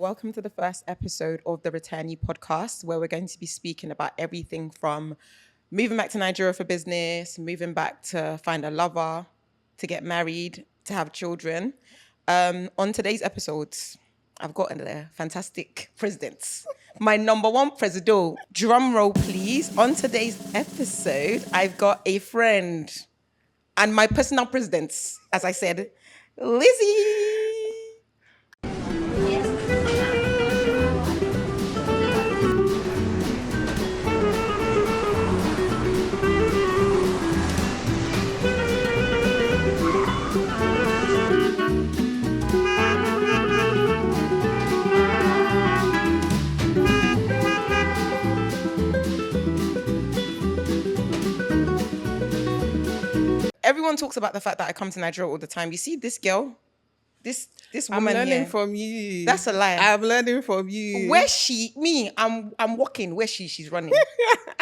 Welcome to the first episode of the Returnee Podcast, where we're going to be speaking about everything from moving back to Nigeria for business, moving back to find a lover, to get married, to have children. On today's episodes, I've got a fantastic president. My number one Presido. Drum roll, please. On today's episode, I've got a friend and my personal president, as I said, Lizzie. Everyone talks about the fact that I come to Nigeria all the time. You see this girl, this woman I'm learning here. from you. That's a lie. I'm learning from you. Where's she? Me, I'm walking. Where's she? She's running.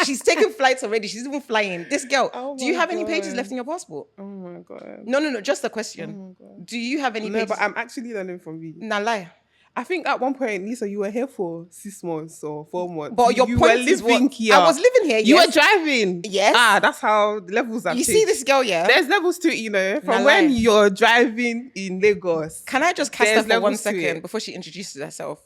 She's taking flights already. She's even flying. This girl. Do you have any pages left in your passport? Oh my God. No. Just a question. Oh my God. Do you have any No, pages? but I'm actually learning from you. Nah, lie. I think at one point, Lisa, you were here for 6 months or 4 months. But your you point were is living what? here. I was living here. You yes. were driving. Yes. That's how the levels are. You see this girl, yeah? There's levels to it, you know. From Nah, when lie. you're driving in Lagos. Can I just cast her There's for 1 levels to second it. before she introduces herself?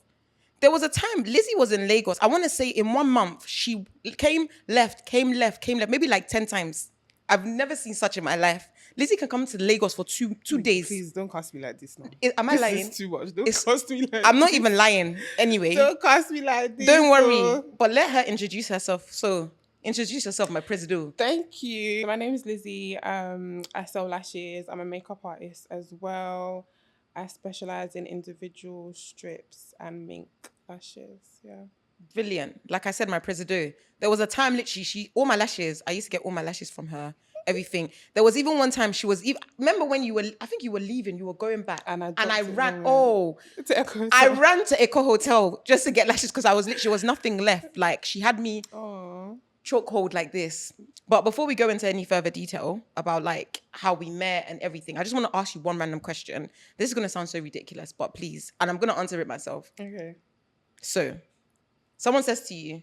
There was a time Lizzie was in Lagos. I want to say in 1 month, she came, left, maybe like 10 times. I've never seen such in my life. Lizzie can come to Lagos for two days. Please don't cast me like this now. Am I lying? This is too much. Don't cast me like I'm not this. even lying. Anyway, Don't cast me like this. don't worry. oh. But let her introduce herself. So, introduce yourself, my Presido. Thank you. My name is Lizzie. I sell lashes. I'm a makeup artist as well. I specialize in individual strips and mink lashes. Yeah. Brilliant. Like I said, my Presido. There was a time literally, all my lashes, I used to get all my lashes from her. Everything. There was even one time she was even, remember when I think you were leaving, you were going back. And I ran, to Echo I Hotel. ran to Echo Hotel just to get lashes because I was literally, was nothing left. Like she had me Oh. chokehold like this. But before we go into any further detail about like how we met and everything, I just want to ask you one random question. This is going to sound so ridiculous, but please, and I'm going to answer it myself. Okay. So, someone says to you,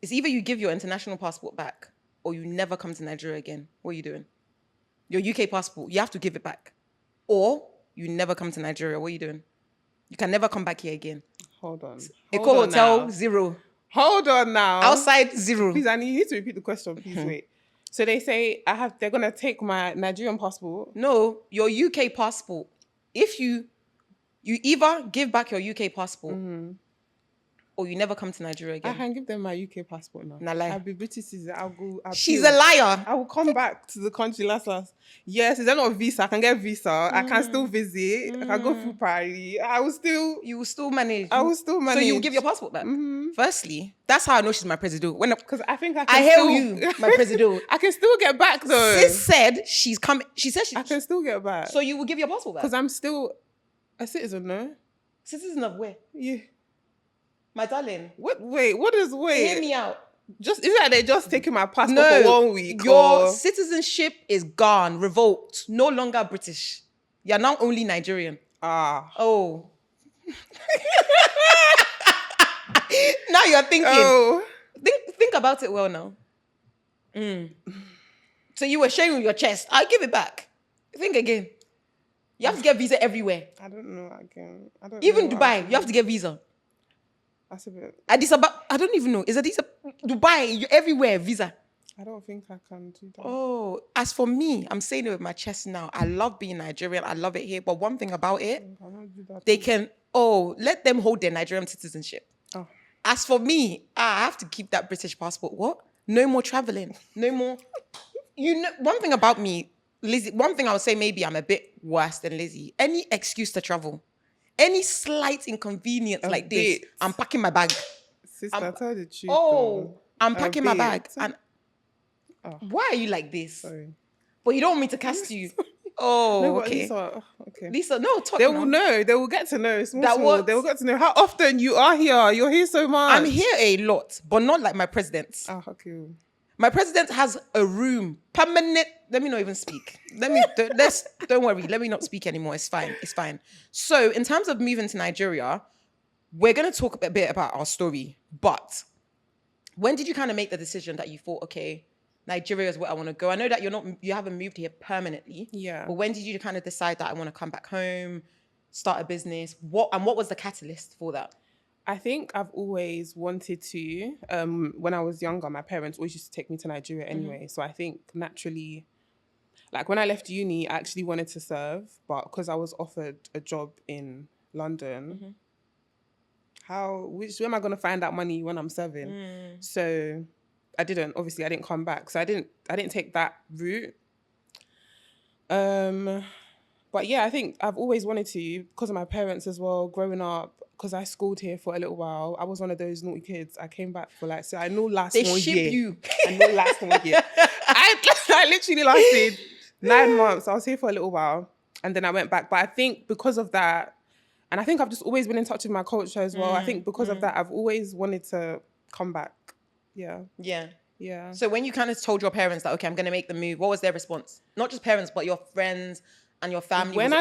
it's either you give your international passport back or you never come to Nigeria again. What are you doing? Your UK passport, you have to give it back. Or you never come to Nigeria. What are you doing? You can never come back here again. Hold on. Echo Hold on Hotel, now. 0. Hold on now. Outside, 0. Please, I need you to repeat the question. Please wait. So they say they're gonna take my Nigerian passport. No, your UK passport. If you either give back your UK passport or you never come to Nigeria I again. can give them my UK passport now. Nah, lie. I'll be British citizen. I'll go. She's a liar. I will come back to the country last. Yes, is there not a visa? I can get visa. I can still visit. I can go through priority. You will still manage. I will still manage. So you will give your passport back. Firstly, that's how I know she's my Presido. Because I think I can I hail still, you, my Presido. I can still get back though. Sis said she's coming. She said I can still get back. So you will give your passport back? Because I'm still a citizen, no? Citizen of where? Yeah. My darling. Wait, what is wait? Hear me out. Just is that they're just taking my passport No, for 1 week? your or... citizenship is gone, revoked, no longer British. You're now only Nigerian. Oh. Now you're thinking. Oh. Think about it well now. So you were showing with your chest. I'll give it back. Think again. You have to get visa everywhere. I don't know again. Even Dubai, you have to get visa. That's a bit. Addis Ababa, I don't even know. Is Addis Dubai, you're everywhere, visa. I don't think I can do that. Oh, as for me, I'm saying it with my chest now. I love being Nigerian. I love it here. But one thing about it, I cannot do that. they can, let them hold their Nigerian citizenship. Oh. As for me, I have to keep that British passport. What? No more traveling. No more. You know, one thing about me, Lizzie, one thing I would say maybe I'm a bit worse than Lizzie. Any excuse to travel, any slight inconvenience like this, I'm packing my bag. Sister, tell the truth. I'm packing my bag. And Oh. why are you like this? Sorry. But you don't want me to cast you. Oh, No, but okay. Lisa, okay. Lisa, no, talk They now. will know. They will get to know. Small, That small. what? They will get to know how often you are here. You're here so much. I'm here a lot, but not like my president. Ah, okay. My president has a room, permanent. Let me not even speak. Don't worry. Let me not speak anymore. It's fine. It's fine. So in terms of moving to Nigeria, we're going to talk a bit about our story. But when did you kind of make the decision that you thought, okay, Nigeria is where I want to go? I know that you haven't moved here permanently. Yeah. But when did you kind of decide that I want to come back home, start a business? What was the catalyst for that? I think I've always wanted to. When I was younger, my parents always used to take me to Nigeria anyway. So I think naturally, like when I left uni, I actually wanted to serve, but because I was offered a job in London, where am I going to find that money when I'm serving? So I didn't come back. So I didn't take that route. But yeah, I think I've always wanted to, because of my parents as well, growing up, because I schooled here for a little while. I was one of those naughty kids. I came back for so I know last 1 year. They ship you. I know last 1 year. I literally lasted 9 months. I was here for a little while and then I went back. But I think because of that, and I think I've just always been in touch with my culture as well. I think because of that, I've always wanted to come back. Yeah. Yeah. Yeah. So when you kind of told your parents that, okay, I'm going to make the move, what was their response? Not just parents, but your friends and your family. When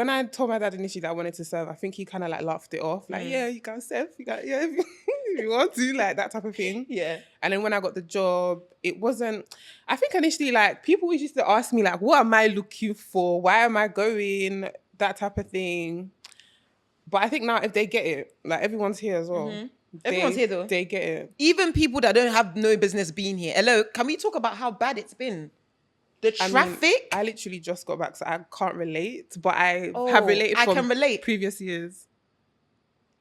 I told my dad initially that I wanted to serve, I think he kind of laughed it off. Yeah, you can serve. If you want to, that type of thing. Yeah. And then when I got the job, it wasn't, I think initially, people always used to ask me, what am I looking for? Why am I going? That type of thing. But I think now if they get it, everyone's here as well. Everyone's here though. They get it. Even people that don't have no business being here. Hello, can we talk about how bad it's been? The traffic. I literally just got back, so I can't relate. But I have related from can relate. Previous years.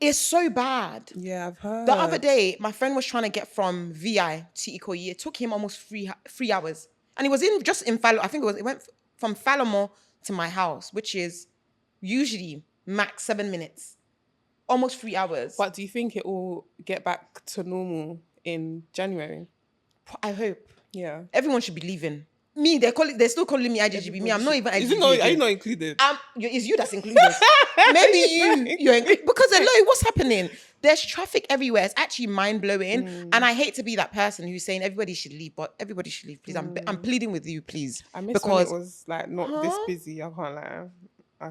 It's so bad. Yeah, I've heard. The other day, my friend was trying to get from VI to Ikoyi. It took him almost 3 hours. And it was just in Falo. I think it went from Falomo to my house, which is usually max 7 minutes. Almost 3 hours. But do you think it will get back to normal in January? I hope. Yeah. Everyone should be leaving. Me, they're still calling me IGGB. Me, I'm not even IGGB. Are you not included? It's you that's included. Maybe you're included. Because hello, what's happening? There's traffic everywhere. It's actually mind-blowing. And I hate to be that person who's saying everybody should leave, but everybody should leave, please. I'm pleading with you, please. I miss when it was not this busy. I can't lie.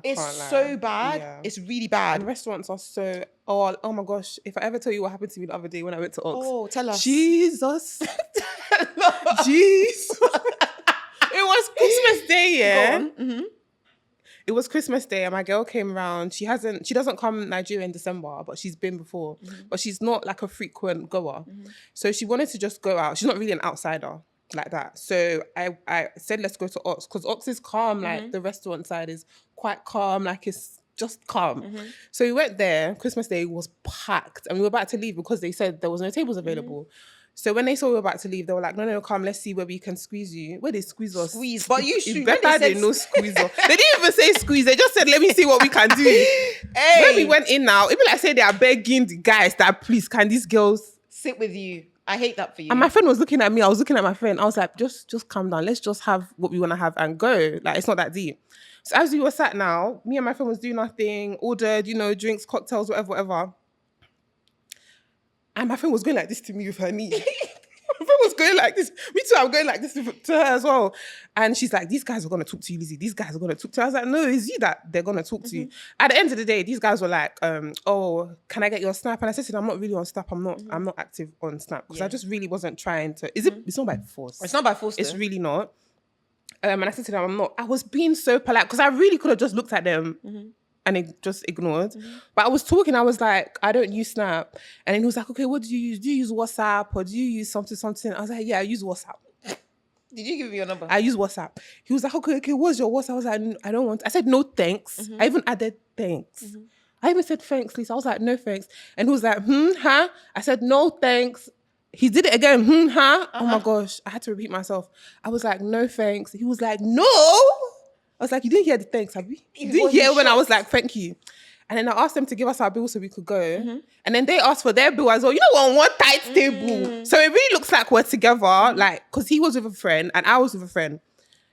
It's so bad. Yeah. It's really bad. And restaurants are so... Oh my gosh. If I ever tell you what happened to me the other day when I went to Ox. Oh, tell us. Jesus. Jeez. It was Christmas Day, yeah? It was Christmas Day and my girl came around. She doesn't come Nigeria in December, but she's been before. But she's not a frequent goer. So she wanted to just go out. She's not really an outsider like that. So I said, let's go to Ox, because Ox is calm. The restaurant side is quite calm. It's just calm. So we went there. Christmas Day was packed and we were about to leave because they said there was no tables available. So when they saw we were about to leave, they were like, no, come, let's see where we can squeeze you. Where they squeeze us? Squeeze. But you should. Better they no squeeze us. They didn't even say squeeze. They just said, let me see what we can do. Hey. When we went in now, even say they are begging the guys that, please, can these girls sit with you? I hate that for you. And my friend was looking at me. I was looking at my friend. I was like, just calm down. Let's just have what we want to have and go. It's not that deep. So as we were sat now, me and my friend was doing nothing, ordered, drinks, cocktails, whatever. And my friend was going like this to me with her knee. My friend was going like this. Me too, I'm going like this to her as well. And she's like, these guys are going to talk to you, Lizzie. These guys are going to talk to you. I was like, no, it's you that they're going to talk to you. At the end of the day, these guys were like, oh, can I get your Snap? And I said to them, I'm not really on Snap. I'm not active on Snap because I just really wasn't trying to. It's not by force. It's not by force. It's really not. And I said to them, I'm not. I was being so polite because I really could have just looked at them and they just ignored. But I was talking, I was like, I don't use Snap. And then he was like, okay, what do you use? Do you use WhatsApp or do you use something? I was like, yeah, I use WhatsApp. Did you give me your number? I use WhatsApp. He was like, okay, what's your WhatsApp? I was like, I don't want. I said, no thanks. I even added thanks. I even said thanks, Lisa. I was like, no thanks. And he was like, huh? I said, no thanks. He did it again, huh? Oh my gosh, I had to repeat myself. I was like, no thanks. He was like, no. I was like, you didn't hear the thanks, have you? You didn't hear when I was like, thank you. And then I asked them to give us our bill so we could go. And then they asked for their bill as well. You know, on one tight table. So it really looks like we're together, because he was with a friend and I was with a friend.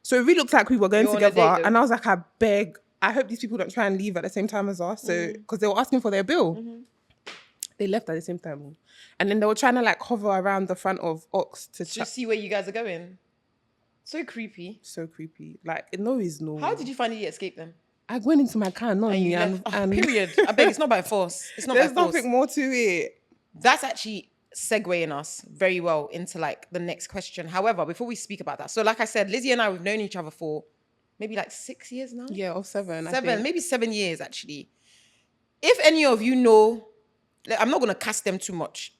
So it really looks like we were going together. And I was like, I hope these people don't try and leave at the same time as us. So, because they were asking for their bill. They left at the same time. And then they were trying to like hover around the front of Ox to Just see where you guys are going. So creepy. So creepy. Like, no is no. How did you finally escape them? I went into my car, not me. And period. I beg, it's not by force. It's not there's by force. nothing more to it. That's actually segueing us very well into like the next question. However, before we speak about that, so like I said, Lizzie and I, we've known each other for maybe like 6 years now. Yeah, or 7. Maybe 7 years actually. If any of you know, I'm not gonna cast them too much.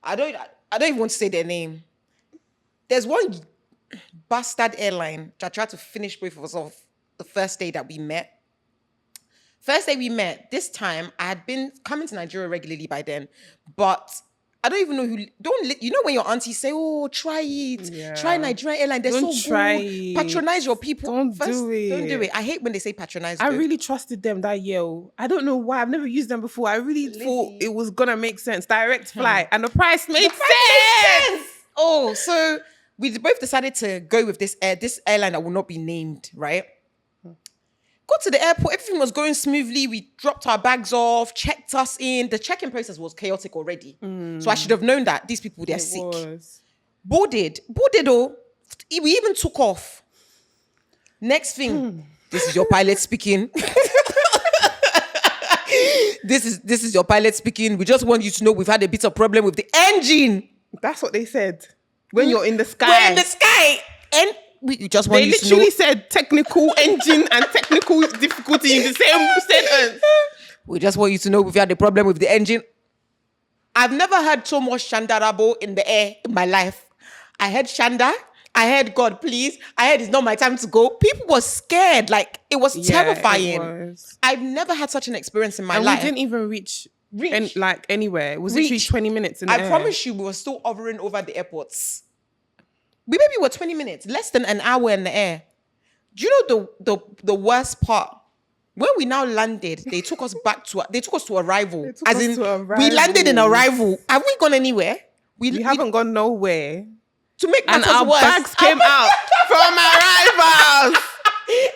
I don't even want to say their name. There's one bastard airline that tried to finish both of us off the first day that we met. First day we met, this time I had been coming to Nigeria regularly by then, but I don't even know who. You know when your aunties say, "Oh, try it, try Nigerian airline. They're so good. Patronize your people. Don't do it. I hate when they say patronize. I really trusted them that year. I don't know why. I've never used them before. I really thought it was gonna make sense. Direct flight, and the price made sense. Oh, so we both decided to go with this airline that will not be named, right? Got to the airport, everything was going smoothly. We dropped our bags off, checked us in. The check-in process was chaotic already. So I should have known that these people, they're sick. Boarded oh. We even took off. Next thing, this is your pilot speaking. This is your pilot speaking. We just want you to know we've had a bit of problem with the engine. That's what they said. When you're in the sky. We're in the sky. And we just want they you to know. literally said technical engine and technical difficulty in the same sentence. We just want you to know we've had a problem with the engine. I've never heard so much Shandarabo in the air in my life. I heard Shanda. I heard God, please. I heard it's not my time to go. People were scared. Like, it was terrifying. It was. I've never had such an experience in my life. life. We didn't even reach. Anywhere. It was literally 20 minutes in the air. I promise you, we were still hovering over the airports. We maybe were 20 minutes, less than an hour in the air. Do you know the worst part? When we now landed, they took us to arrival. We landed in arrival. Have we gone anywhere? We haven't gone nowhere. To make matters worse. And our bags came out from arrivals. I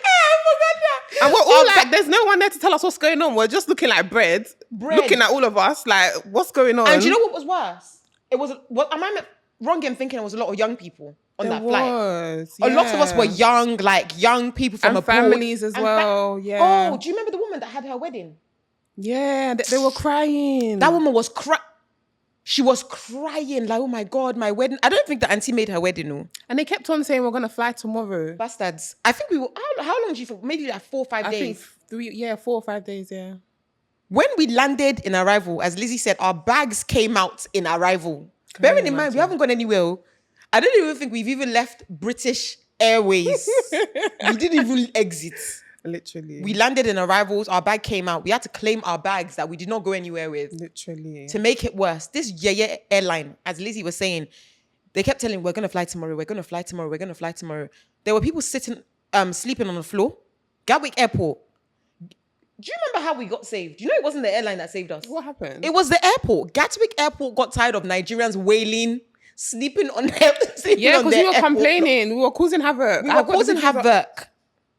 forgot that. And we're all like, there's no one there to tell us what's going on. We're just looking like bread. Looking at all of us like, what's going on? And do you know what was worse? It was, am I wrong in thinking it was a lot of young people on that flight? A lot of us were young, like young people from abroad. Families as well, Oh, do you remember the woman that had her wedding? Yeah, they were crying. That woman was crying. She was crying like, oh my God, my wedding. I don't think the auntie made her wedding, no. And they kept on saying, we're going to fly tomorrow. Bastards. I think we were, how long did you think? Maybe like 4 or 5 days. I think 4 or 5 days, yeah. When we landed in arrival, as Lizzie said, our bags came out in arrival. Bearing in mind, we haven't gone anywhere. I don't even think we've even left British Airways. We didn't even exit. Literally. We landed in arrivals, our bag came out. We had to claim our bags that we did not go anywhere with. Literally. To make it worse, this airline, as Lizzie was saying, they kept telling, we're going to fly tomorrow, we're going to fly tomorrow, we're going to fly tomorrow. There were people sleeping on the floor. Gatwick Airport. Do you remember how we got saved? You know it wasn't the airline that saved us. What happened? It was the airport. Gatwick Airport got tired of Nigerians wailing, sleeping on their Yeah, because we were complaining. We were causing havoc. We were causing havoc.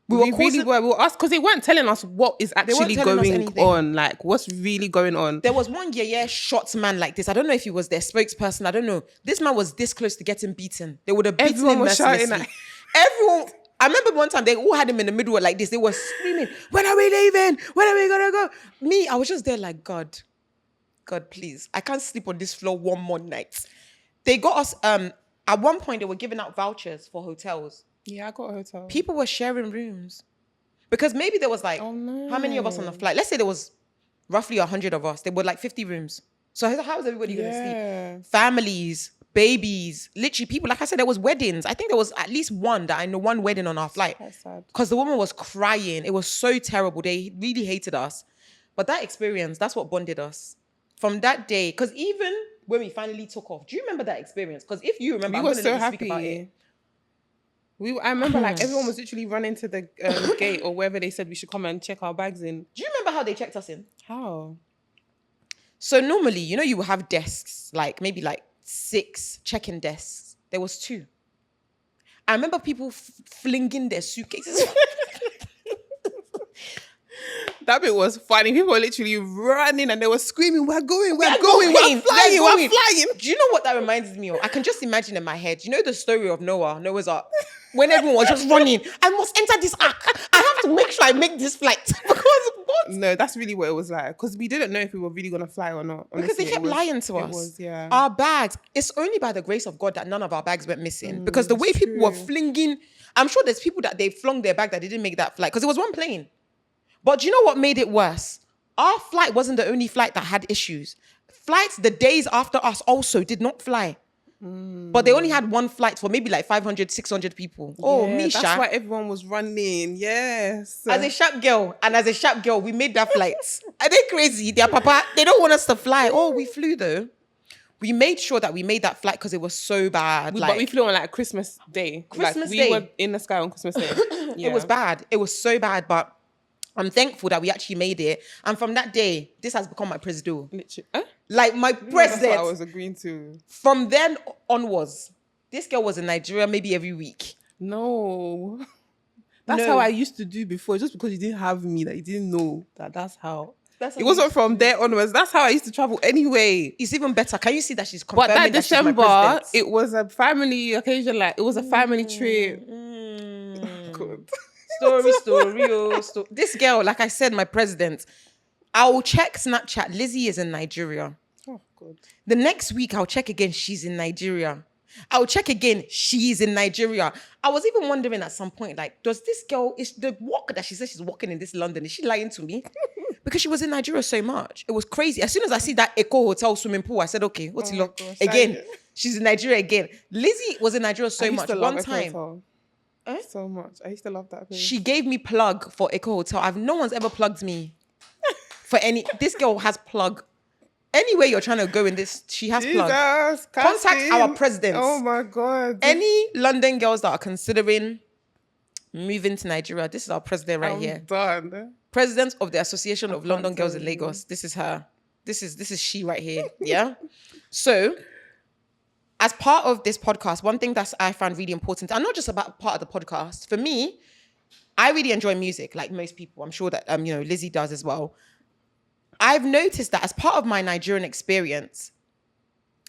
We were asked because they weren't telling us what is actually going on. Like, what's really going on? There was one shot man like this. I don't know if he was their spokesperson. I don't know. This man was this close to getting beaten. They would have beaten him mercilessly. Everyone. I remember one time they all had him in the middle like this. They were screaming, when are we leaving? When are we gonna go? Me, I was just there like, God, please. I can't sleep on this floor one more night. They got us, at one point they were giving out vouchers for hotels. Yeah, I got a hotel. People were sharing rooms. Because maybe there was like, how many of us on the flight? Let's say there was roughly 100 of us. There were like 50 rooms. So how is everybody going to sleep? Families, babies, literally people. Like I said, there was weddings. I think there was at least one wedding on our flight. That's sad. Because the woman was crying. It was so terrible. They really hated us. But that experience, that's what bonded us. From that day, because even when we finally took off, do you remember that experience? Because if you remember, we were so happy. About it. I remember like everyone was literally running to the gate or wherever they said we should come and check our bags in. Do you remember how they checked us in? How? So normally, you will have desks, like maybe like 6 check-in desks. There was 2. I remember people flinging their suitcases. That bit was funny. People were literally running and they were screaming, we're going, we're going, flying, we're flying. Do you know what that reminds me of? I can just imagine in my head. You know the story of Noah's Ark? When everyone was just running, I must enter this ark. I have to make sure I make this flight. Because what? No, that's really what it was like. Because we didn't know if we were really going to fly or not. Honestly, because they kept lying to us. It was, yeah. Our bags. It's only by the grace of God that none of our bags went missing. Because the way people were flinging, I'm sure there's people that they flung their bag that they didn't make that flight. Because it was one plane. But do you know what made it worse? Our flight wasn't the only flight that had issues. Flights the days after us also did not fly. But they only had one flight for maybe like 500, 600 people. Oh, Misha. That's why everyone was running. Yes. As a sharp girl, we made that flight. Are they crazy? Their papa, they don't want us to fly. Oh, we flew though. We made sure that we made that flight because it was so bad. But we flew on like Christmas Day. We were in the sky on Christmas Day. Yeah. It was bad. It was so bad, but I'm thankful that we actually made it. And from that day, this has become my Presido. Literally. Like my president. That's what I was agreeing to. From then onwards, this girl was in Nigeria maybe every week. No. That's how I used to do before. Just because you didn't have me, that you didn't know that's how. It wasn't from there onwards. That's how I used to travel anyway. It's even better. Can you see that she's confirming that that December, she's my president? it was a family occasion. Like, it was a family trip. God. Story. This girl, like I said, my president. I'll check Snapchat. Lizzie is in Nigeria. Oh, God. The next week, I'll check again. She's in Nigeria. I'll check again. She's in Nigeria. I was even wondering at some point, like, does this girl, is the walk that she says she's walking in this London, is she lying to me? Because she was in Nigeria so much. It was crazy. As soon as I see that Eco Hotel swimming pool, I said, okay, what's look? Again, she's in Nigeria again. Lizzie was in Nigeria so much. One time. So much. I used to love that place. She gave me plug for Eco Hotel. No one's ever plugged me for any. This girl has plug. Anywhere you're trying to go in this, she has plug. Contact our president. Oh my God. Any London girls that are considering moving to Nigeria, this is our president right here. Done. President of the Association of London Girls in Lagos. This is her. This is she right here. Yeah. So, as part of this podcast, one thing that I found really important, and not just about part of the podcast, for me, I really enjoy music, like most people. I'm sure that Lizzie does as well. I've noticed that as part of my Nigerian experience,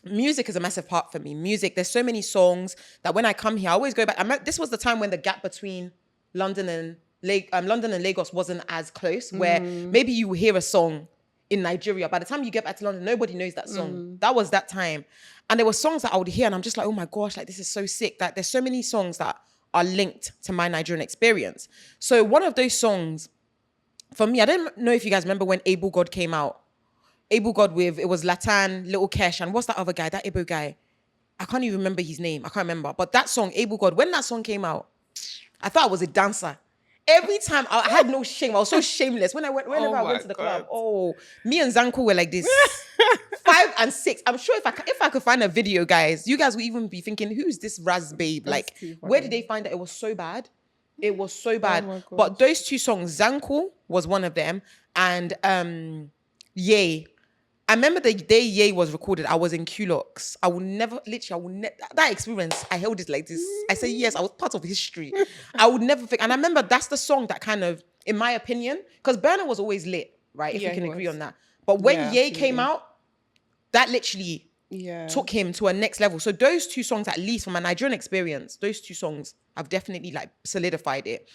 music is a massive part for me. Music, there's so many songs that when I come here, I always go back. This was the time when the gap between London and Lagos wasn't as close, where maybe you hear a song in Nigeria. By the time you get back to London, nobody knows that song. That was that time. And there were songs that I would hear and I'm just like, oh my gosh, like this is so sick. Like there's so many songs that are linked to my Nigerian experience. So one of those songs, for me, I don't know if you guys remember when Able God came out. Able God it was Latan, Little Kesh, and what's that other guy, that Able guy? I can't even remember his name. I can't remember. But that song, Able God, when that song came out, I thought I was a dancer. Every time, I had no shame. I was so shameless. Whenever I went to the club, me and Zanku were like this. 5 and 6. I'm sure if I could find a video, guys, you guys would even be thinking, who's this Raz babe? Like, where did they find that? It was so bad. It was so bad. Oh but those two songs, Zanku was one of them, and Yay. I remember the day Yay was recorded, I was in Qlox. I will never, that experience, I held it like this. I said, yes, I was part of history. I would never think. And I remember that's the song that kind of, in my opinion, because Burner was always lit, right? If we can agree on that. But when Yay came out, that literally took him to a next level. So those two songs, at least from my Nigerian experience, those two songs have definitely like solidified it.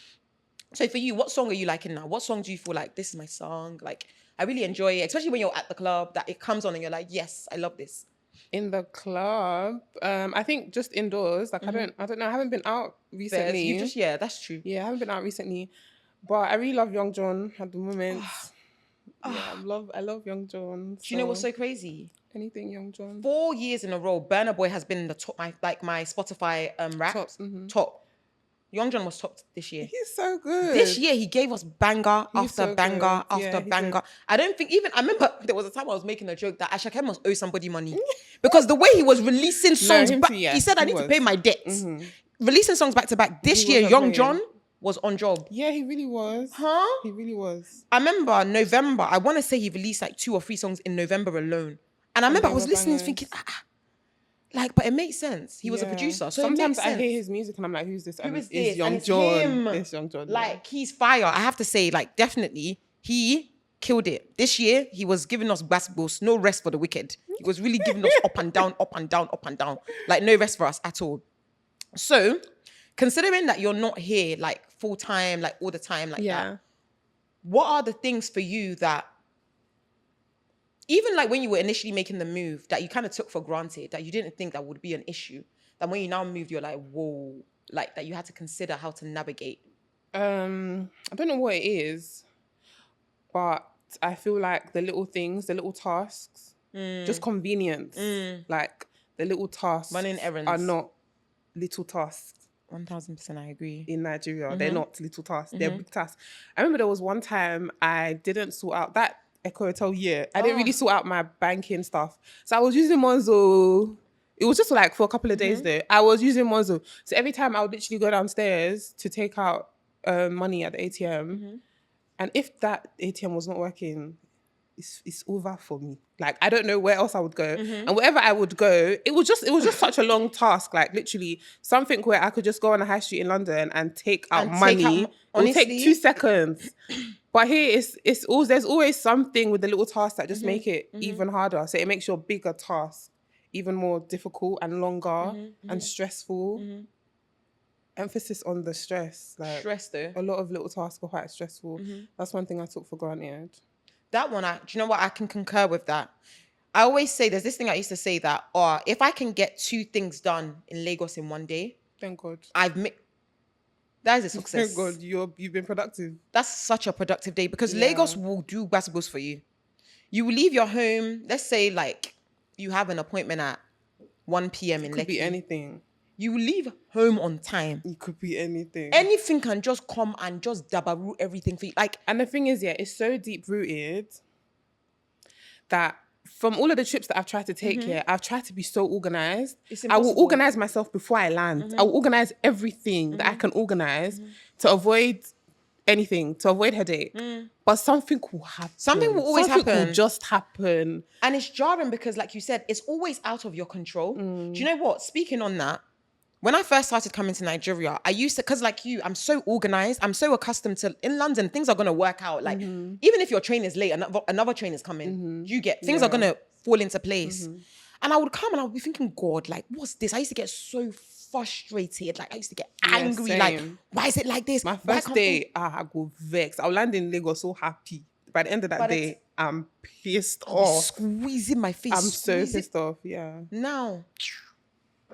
So for you, what song are you liking now? What song do you feel like, this is my song? Like, I really enjoy it, especially when you're at the club, that it comes on and you're like, yes, I love this. In the club, I think just indoors. Like I don't know. I haven't been out recently. That's true. Yeah, I haven't been out recently, but I really love Young John at the moment. I love Young John. Do you know what's so crazy? Anything Young John. 4 years in a row, Burna Boy has been in the top, my Spotify rap top. Young John was top this year. He's so good. This year, he gave us banger after banger after banger. I remember there was a time I was making a joke that Ashake must owe somebody money. Because the way he was releasing songs, he said, I need to pay my debts. Releasing songs back to back. This year, Young John was on job. Yeah, he really was. Huh? He really was. I remember November, I want to say he released like 2 or 3 songs in November alone. And I remember I was listening thinking, but it makes sense. He was a producer. So sometimes I hear his music and I'm like, who's this? Who is this? It's Young John. It's Young John. Like, he's fire. I have to say, like, definitely, he killed it. This year, he was giving us basketballs, no rest for the wicked. He was really giving us up and down, up and down, up and down. Like, no rest for us at all. So, considering that you're not here, like, full time, like, all the time, like that, what are the things for you that, even, like, when you were initially making the move, that you kind of took for granted, that you didn't think that would be an issue, that when you now moved, you're like, whoa, like, that you had to consider how to navigate? I don't know what it is, but I feel like the little things, the little tasks, just convenience. Like the little tasks Running errands are not little tasks. 1000% I agree. In Nigeria, they're not little tasks. They're big tasks. I remember there was one time I didn't sort out that Echo Hotel year. I didn't really sort out my banking stuff. So I was using Monzo. It was just like for a couple of days though. I was using Monzo. So every time I would literally go downstairs to take out money at the ATM. And if that ATM was not working, it's over for me. Like, I don't know where else I would go. And wherever I would go, it was just such a long task. Like, literally something where I could just go on the high street in London and take out money. It would take 2 seconds. But here, there's always something with the little tasks that just make it even harder. So it makes your bigger task even more difficult and longer and stressful. Emphasis on the stress. Like, Stress though. a lot of little tasks are quite stressful. That's one thing I took for granted. That one, do you know what? I can concur with that. I always say, there's this thing I used to say that, if I can get 2 things done in Lagos in one day, Thank God. that is a success. Thank God, you've been productive. That's such a productive day because Lagos will do basketballs for you. You will leave your home, let's say like you have an appointment at 1 p.m. in Lekki. It could be anything. You will leave home on time. It could be anything. Anything can just come and just dabaru everything for you. Like, and the thing is, it's so deep rooted that from all of the trips that I've tried to take here, I've tried to be so organized. I will organize myself before I land. I will organize everything that I can organize to avoid anything, to avoid headache. But something will happen. Something will always happen. Something will just happen. And it's jarring because, like you said, it's always out of your control. Do you know what? Speaking on that, when I first started coming to Nigeria, I used to, because like you, I'm so organized. I'm so accustomed to, in London, things are going to work out. Like, even if your train is late, another train is coming. You get, things are going to fall into place. And I would come and I would be thinking, God, like, what's this? I used to get so frustrated. Like, I used to get angry. Like, why is it like this? My first day, I go vex. I'll land in Lagos so happy. By the end of that day, I'm pissed off. Squeezing my face. I'm so pissed off, Now,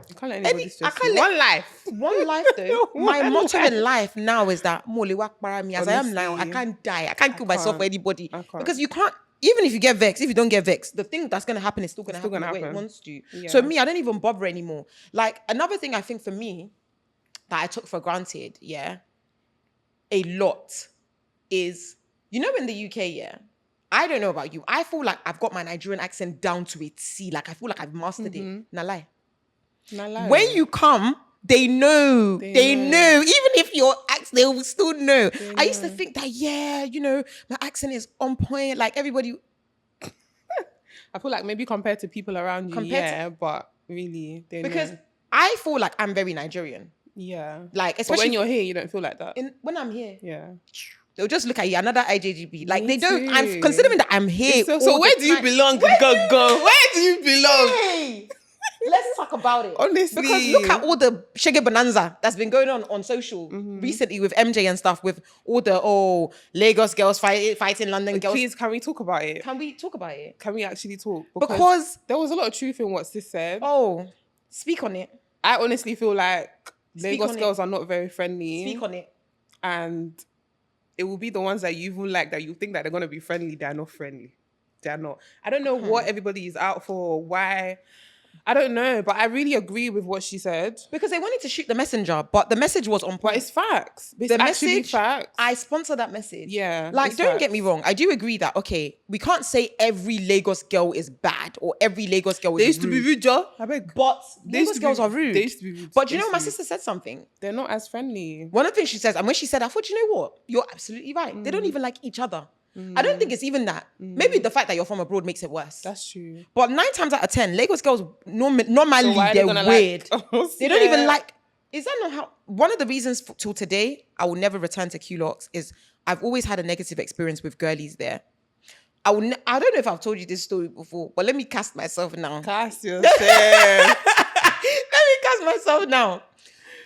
you can't let anybody stress you. One life. One life though. My motto in life now is that as I am now, I can't die. I can't kill myself for anybody. Because you can't, even if you get vexed, if you don't get vexed, the thing that's going to happen is still going to happen the way it wants to. So me, I don't even bother anymore. Like, another thing I think for me that I took for granted, a lot is, you know, in the UK, I don't know about you. I feel like I've got my Nigerian accent down to a T. Like, I feel like I've mastered it. Nah, lie. When you come, they know. They know. Even if your accent, they will still know. I used to think that, you know, my accent is on point. Like, everybody. I feel like maybe compared to people around you, but really, they because know. I feel like I'm very Nigerian. Yeah. Like, especially but when you're here, you don't feel like that. When I'm here. Yeah. They'll just look at you, another IJGB. Like, they don't, I'm considering that I'm here. So where do you belong? Go. Where do you belong? Hey. Let's talk about it. Honestly. Because look at all the Shege Bonanza that's been going on social recently with MJ and stuff, with all the, Lagos girls fighting London girls. Please, can we talk about it? Can we talk about it? Can we actually talk? Because there was a lot of truth in what sis said. Speak on it. I honestly feel like Lagos girls are not very friendly. Speak on it. And it will be the ones that you even like, that you think that they're going to be friendly. They're not friendly. They're not. I don't know what everybody is out for, why. I don't know, but I really agree with what she said. Because they wanted to shoot the messenger, but the message was on point. But it's facts. The message, facts. I sponsor that message. Yeah. Like, don't get me wrong. I do agree that, okay, we can't say every Lagos girl is bad or every Lagos girl is rude. They used to be rude, Joe. I beg. But Lagos girls are rude. They used to be rude. But you know, my sister said something. They're not as friendly. One of the things she says, and when she said, I thought, you know what? You're absolutely right. They don't even like each other. I don't think it's even that. Maybe the fact that you're from abroad makes it worse. That's true. But 9 times out of 10, Lagos girls normally they're weird. Like, they don't even like. Is that not how? One of the reasons till today I will never return to Qlocks is I've always had a negative experience with girlies there. I don't know if I've told you this story before, but let me cast myself now. Cast yourself. Let me cast myself now.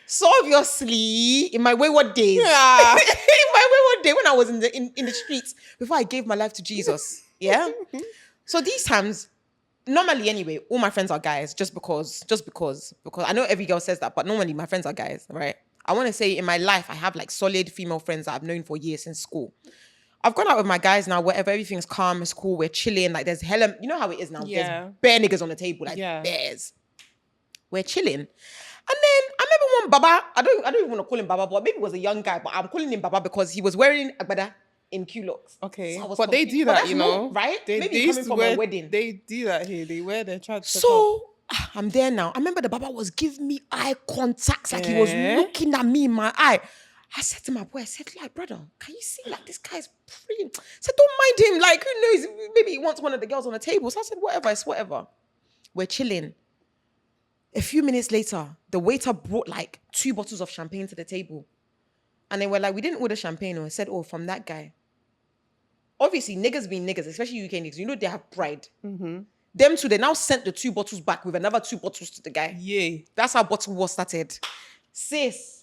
So obviously, in my wayward days, when I was in the streets before I gave my life to Jesus, yeah. So these times, normally anyway, all my friends are guys, just because I know every girl says that, but normally my friends are guys, right? I want to say in my life, I have like solid female friends that I've known for years since school. I've gone out with my guys now, wherever everything's calm, it's cool, we're chilling. Like there's hella, you know how it is now. Yeah. There's bare niggas on the table, like bears. We're chilling. And then I remember one Baba, I don't even want to call him Baba, but maybe it was a young guy, but I'm calling him Baba because he was wearing agbada in Qlocks. Okay. So but they do that, you know. Right? They Maybe coming from a wedding. They do that here. They wear their trousers. So I'm there now. I remember the Baba was giving me eye contact, like he was looking at me in my eye. I said to my boy, I said, like, brother, can you see, like, this guy's brilliant? I said, don't mind him. Like, who knows? Maybe he wants one of the girls on the table. So I said, whatever, it's whatever. We're chilling. A few minutes later, the waiter brought, like, 2 bottles of champagne to the table. And they were like, we didn't order champagne. Or I said, oh, from that guy. Obviously, niggas being niggas, especially UK niggas, you know they have pride. Mm-hmm. Them two, they now sent the 2 bottles back with another 2 bottles to the guy. Yeah. That's how bottle war started. Sis.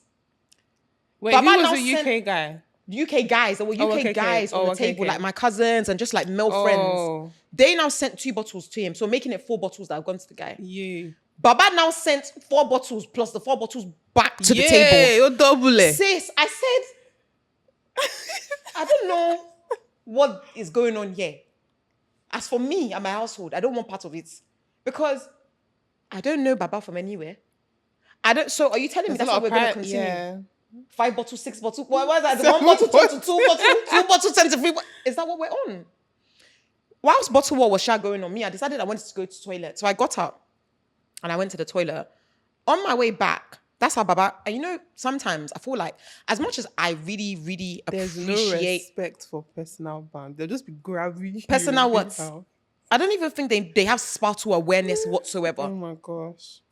Wait, Baba who was the UK guy? UK guys. There were UK guys on the table, like my cousins and just like male friends. They now sent 2 bottles to him. So making it 4 bottles that have gone to the guy. Yeah. Baba now sent 4 bottles plus the 4 bottles back to the table. Yeah, you're double it. Sis, I said, I don't know what is going on here. As for me and my household, I don't want part of it. Because I don't know Baba from anywhere. So are you telling me that's how we're going to continue? Yeah. 5 bottles, 6 bottles. What was that? 1 bottle turned to 2 bottles, 2 bottles turned to 3 bottles. Is that what we're on? Whilst bottle war was going on me, I decided I wanted to go to the toilet. So I got up and I went to the toilet. On my way back, that's how Baba, and you know, sometimes I feel like as much as I really, really There's appreciate... no respect for personal band. They'll just be grabbing personal what? I don't even think they have sparkle awareness whatsoever. Oh my gosh.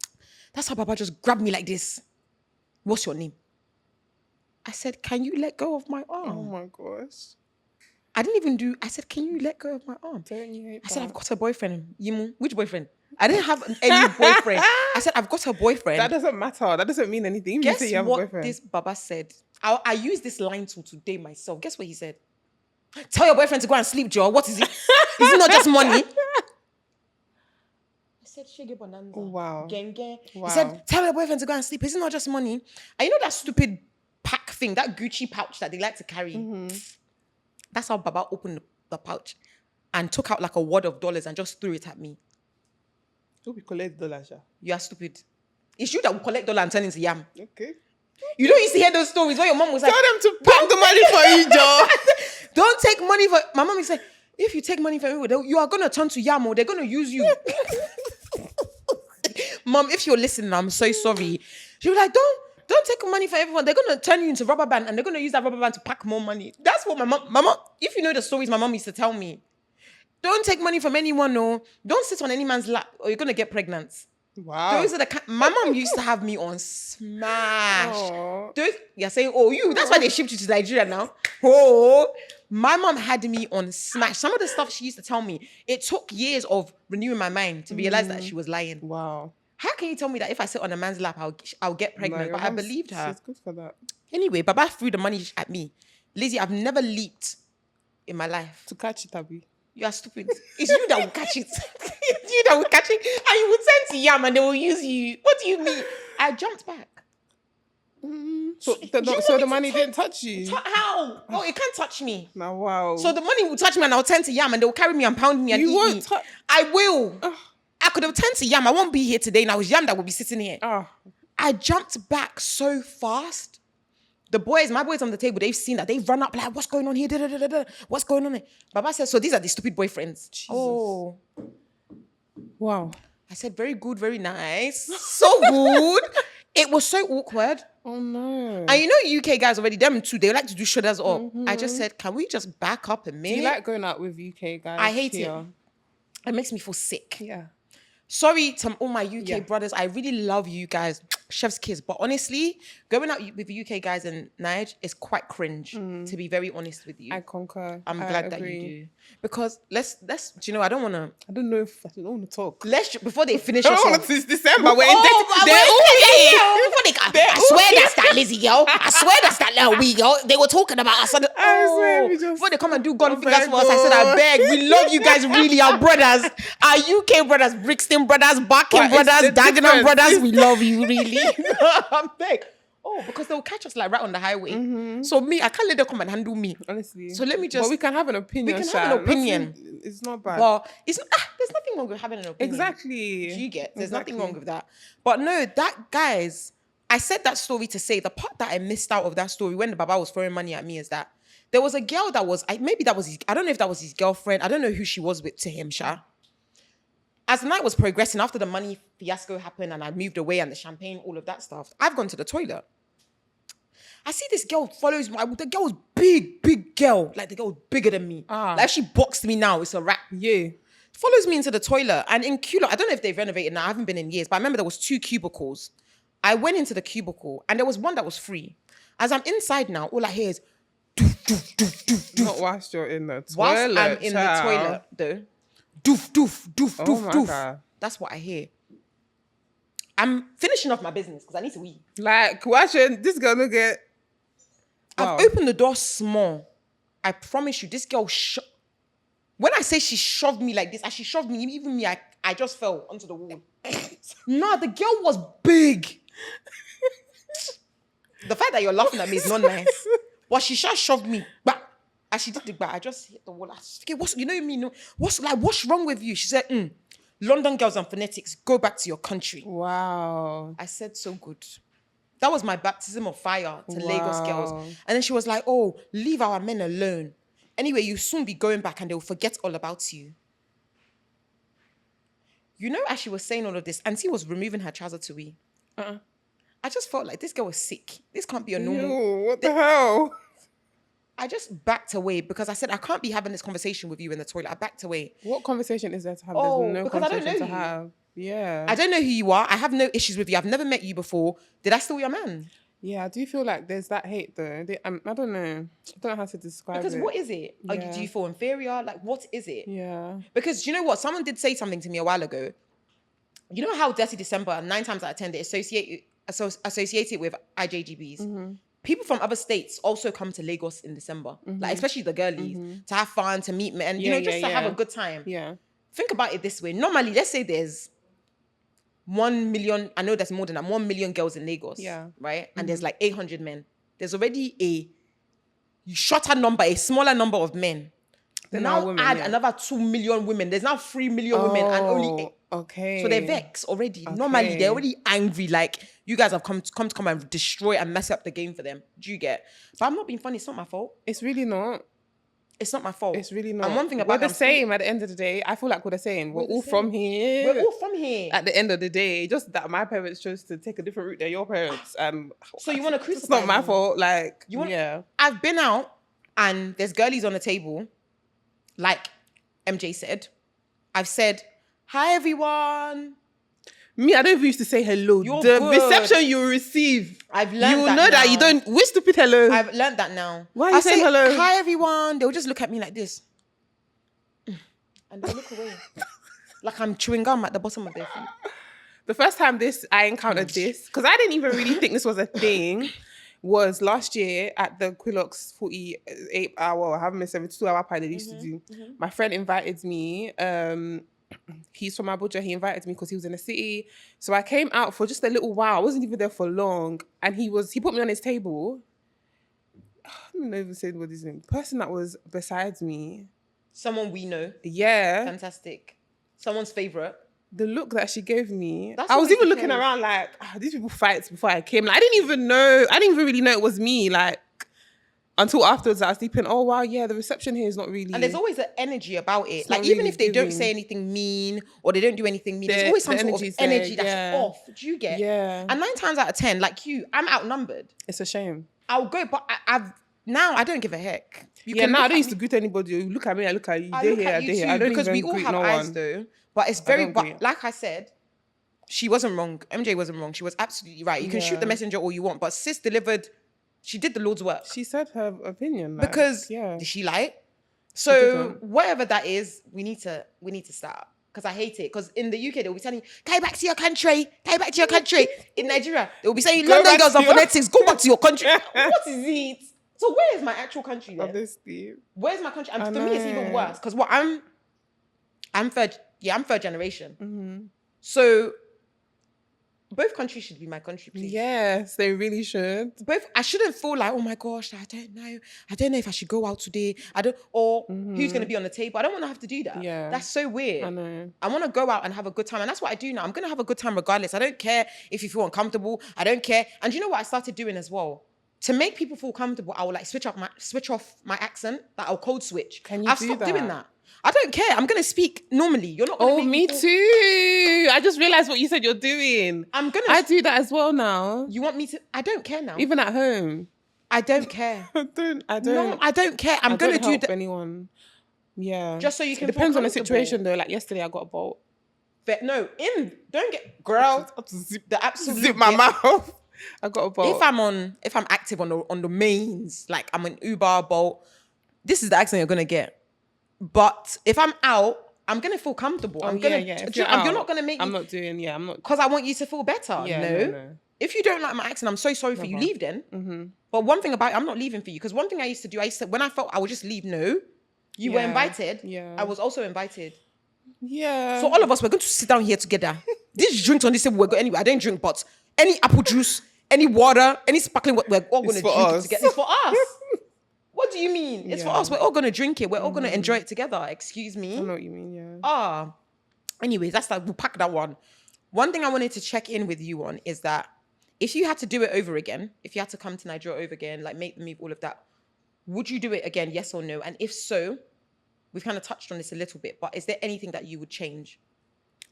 That's how Baba just grabbed me like this. What's your name? I said, can you let go of my arm? Oh my gosh. I didn't even do, I said, can you let go of my arm? Don't you hate I said, I've got a boyfriend. Yimu, which boyfriend? I didn't have any boyfriend. I said, I've got a boyfriend. That doesn't matter. That doesn't mean anything. Even Guess if you say you have a what boyfriend. this Baba said? I used this line today myself. Guess what he said? Tell your boyfriend to go and sleep, Joe. What is it? Is it not just money? I said, Shege Bonanza. Wow. Gang, gang. Wow. He said, tell your boyfriend to go and sleep. Is it not just money? And you know that stupid pack thing, that Gucci pouch that they like to carry? Mm-hmm. That's how Baba opened the pouch and took out like a wad of dollars and just threw it at me. So we collect dollars, yeah? You are stupid. It's you that will collect dollar and turn into yam. Okay. You don't used to hear those stories where your mom was like, tell them to pack the money for you, Joe. Don't take money for... My mom used to say, if you take money from me, you are going to turn to yam or they're going to use you. Mom, if you're listening, I'm so sorry. She was like, don't take money from everyone. They're going to turn you into rubber band and they're going to use that rubber band to pack more money. That's what my mom, if you know the stories my mom used to tell me. Don't take money from anyone, no. Don't sit on any man's lap or you're going to get pregnant. Wow. Those are my mom used to have me on smash. You're saying, oh, you. That's why they shipped you to Nigeria now. Oh, my mom had me on smash. Some of the stuff she used to tell me, it took years of renewing my mind to realize that she was lying. Wow. How can you tell me that if I sit on a man's lap, I'll get pregnant? No, but I believed her. She's good for that. Anyway, Baba threw the money at me. Lizzie, I've never leaped in my life. To catch it, Abby. You are stupid. It's you that will catch it. It's you that will catch it. And you will send to Yam and they will use you. What do you mean? I jumped back. So the money didn't touch you? How? Oh, it can't touch me. Now, wow. So the money will touch me and I'll turn to Yam and they will carry me and pound me and you eat won't me. touch. I will. I could have turned to Yam. I won't be here today. Now it's Yam that will be sitting here. I jumped back so fast. My boys on the table, they've seen that. They've run up like, what's going on here? What's going on here? Baba said, so these are the stupid boyfriends. Jesus. Oh. Wow. I said, very good, very nice. So good. It was so awkward. Oh, no. And you know UK guys already, them too, they like to do shoulders up. Mm-hmm. I just said, can we just back up a minute? Do you like going out with UK guys? I hate it. It makes me feel sick. Yeah. Sorry to all my UK brothers. I really love you guys. chef's kiss. But honestly, going out with UK guys in Niger is quite cringe, to be very honest with you. I concur. I'm glad that you do. Because let's do you know, I don't want to talk. Before they finish I us don't off. want to, it's December. They're I swear that's that Lizzie, yo. I swear that's that little wee, yo. They were talking about us. Before they come and do gun fingers for us, I said, I beg, we love you guys really, our brothers, our UK brothers, Brixton brothers, Barking brothers, Dagenham brothers, we love you really. I'm beg. Because they'll catch us like right on the highway. So me, I can't let them come and handle me. Honestly. So let me just. But we can have an opinion. We can have an opinion. It's not bad. But it's there's nothing wrong with having an opinion. Exactly. Do you get? There's nothing wrong with that. But no, that guys, I said that story to say the part that I missed out of that story when the Baba was throwing money at me is that there was a girl that was, maybe that was his, I don't know if that was his girlfriend. I don't know who she was with to him, Sha. As the night was progressing, after the money fiasco happened and I moved away and the champagne, all of that stuff, I've gone to the toilet. I see this girl follows me. The girl's big girl. Like the girl's bigger than me. Like if she boxed me now, it's a wrap. Yeah. Follows me into the toilet. And in Culo, I don't know if they've renovated now. I haven't been in years. But I remember there was 2 cubicles. I went into the cubicle and there was one that was free. As I'm inside now, all I hear is doof, doof, doof, doof, doof. Not whilst you're in the toilet. Whilst I'm in the toilet, though. Doof, doof, doof, doof, doof. God. That's what I hear. I'm finishing off my business because I need to wee. Like, watching this girl look at. Wow. I've opened the door small. I promise you, this girl. When I say she shoved me like this, as she shoved me, even me, I just fell onto the wall. No, the girl was big. The fact that you're laughing at me is not nice. But she just shoved me back. As she did the back, I just hit the wall. I said, okay, what's wrong with you? She said, London girls and phonetics, go back to your country. Wow. I said, so good. That was my baptism of fire to Lagos girls. And then she was like, oh, leave our men alone. Anyway, you'll soon be going back and they'll forget all about you. You know, as she was saying all of this, Auntie was removing her trouser to wee. I just felt like this girl was sick. This can't be a normal. Ew, what the hell? I just backed away because I said, I can't be having this conversation with you in the toilet. I backed away. What conversation is there to have? There's no because conversation I don't know to you. have. Yeah. I don't know who you are. I have no issues with you. I've never met you before. Did I steal your man? Yeah, I do feel like there's that hate though. I don't know. I don't know how to describe it. Because what is it? Do you feel inferior? Like, what is it? Yeah. Because you know what? Someone did say something to me a while ago. You know how Dirty December, 9 times out of 10, they associate it with IJGBs. Mm-hmm. People from other states also come to Lagos in December. Mm-hmm. Like, especially the girlies, to have fun, to meet men, just to have a good time. Yeah. Think about it this way. Normally, let's say there's 1 million, I know there's more than that, 1 million girls in Lagos. Yeah. Right? And there's like 800 men. There's already a shorter number, a smaller number of men. Now women, add another 2 million women. There's now 3 million women and only 8. Okay. So they're vexed already. Okay. Normally, they're already angry. Like, you guys have come and destroy and mess up the game for them. Do you get? But I'm not being funny. It's not my fault. It's really not. It's not my fault. It's really not. And one thing about we're the same at the end of the day. I feel like we're the same. We're all from here. We're all from here. At the end of the day, just that my parents chose to take a different route than your parents. So you want to crucify? It's not my fault. Like, I've been out and there's girlies on the table. Like MJ said, I've said, hi everyone. Me, I don't even used to say hello. The reception you receive, I've learned you will know that you don't. Which stupid hello? I've learned that now. Why are you saying hello? Hi everyone. They'll just look at me like this, and they look away, like I'm chewing gum at the bottom of their feet. The first time I encountered this, because I didn't even really think this was a thing, was last year at the Quillox 48-hour or however many 72-hour pilot they used to do. Mm-hmm. My friend invited me. He's from Abuja. He invited me because he was in the city. So I came out for just a little while. I wasn't even there for long. And he put me on his table. I don't even say what his name. The person that was beside me. Someone we know. Yeah. Fantastic. Someone's favorite. The look that she gave me, I was even looking around like, these people fight before I came. Like, I didn't even really know it was me. Like, until afterwards, I was thinking, oh, wow, yeah, the reception here is not really... And there's always an energy about it. Like, even if they don't say anything mean or they don't do anything mean, there's always some sort of energy that's off. Do you get? Yeah. And 9 times out of 10, like you, I'm outnumbered. It's a shame. I'll go, but now I don't give a heck. Now I don't used to greet anybody. You look at me, I look at you. They're here. I don't because we all have eyes, though. But it's very... But like I said, she wasn't wrong. MJ wasn't wrong. She was absolutely right. You can shoot the messenger all you want, but sis delivered. She did the Lord's work. She said her opinion. Like, because did she lie? So whatever that is, we need to start. Because I hate it. Because in the UK, they'll be telling you, "Go back to your country. Go back to your country." In Nigeria, they'll be saying, "London girls are phonetics. Go back to your country." What is it? So where is my actual country then? Honestly. Where's my country? And for me, it's even worse. Because I'm third generation. Mm-hmm. So both countries should be my country, please. Yes, they really should. I shouldn't feel like, oh my gosh, I don't know if I should go out today. Who's going to be on the table. I don't want to have to do that. Yeah. That's so weird. I know. I want to go out and have a good time. And that's what I do now. I'm going to have a good time regardless. I don't care if you feel uncomfortable. I don't care. And you know what I started doing as well? To make people feel comfortable, I will like switch off my accent. Like I'll code switch. I've stopped doing that. I don't care. I'm going to speak normally. You're not going to me too. I just realized what you said you're doing. I do that as well now. You want me to? I don't care now. Even at home. I don't care. I don't. No, I don't care. I'm going to do that. Anyone. Yeah. Just so you can. It depends on the situation though. Like yesterday I got a bolt. But no, don't get, girl, the absolute. Zip my mouth. I got a bolt. If I'm active on the mains, like I'm an Uber, Bolt, this is the accent you're going to get. But if I'm out, I'm going to feel comfortable. I'm not going to make I'm not doing, I'm not. Because I want you to feel better. Yeah, no. If you don't like my accent, I'm so sorry for you. Leave then. Mm-hmm. But one thing about it, I'm not leaving for you. Because one thing I used to do, when I felt I would just leave, you were invited. Yeah. I was also invited. Yeah. So all of us, we're going to sit down here together. This drinks on this table, we're going anyway. I don't drink, but any apple juice, any water, any sparkling water, we're all going to drink it together. It's for us. What do you mean? It's for us. We're all going to drink it. We're all going to enjoy it together. Excuse me. I know what you mean, yeah. Anyways, that's like, we'll pack that one. One thing I wanted to check in with you on is that if you had to do it over again, if you had to come to Nigeria over again, like make the move, all of that, would you do it again, yes or no? And if so, we've kind of touched on this a little bit, but is there anything that you would change?